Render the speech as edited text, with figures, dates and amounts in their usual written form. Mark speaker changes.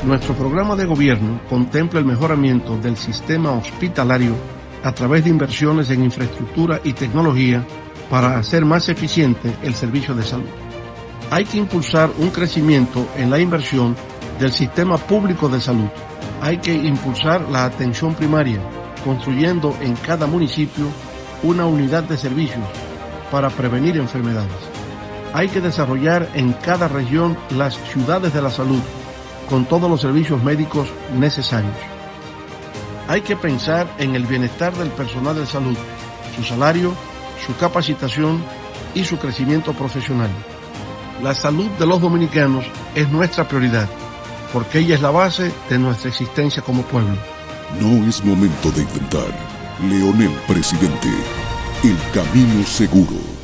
Speaker 1: Nuestro programa de gobierno contempla el mejoramiento del sistema hospitalario a través de inversiones en infraestructura y tecnología para hacer más eficiente el servicio de salud. Hay que impulsar un crecimiento en la inversión del sistema público de salud. Hay que impulsar la atención primaria, construyendo en cada municipio una unidad de servicios para prevenir enfermedades. Hay que desarrollar en cada región las ciudades de la salud, con todos los servicios médicos necesarios. Hay que pensar en el bienestar del personal de salud, su salario, su capacitación y su crecimiento profesional. La salud de los dominicanos es nuestra prioridad, porque ella es la base de nuestra existencia como pueblo.
Speaker 2: No es momento de inventar. Leonel Presidente, el camino seguro.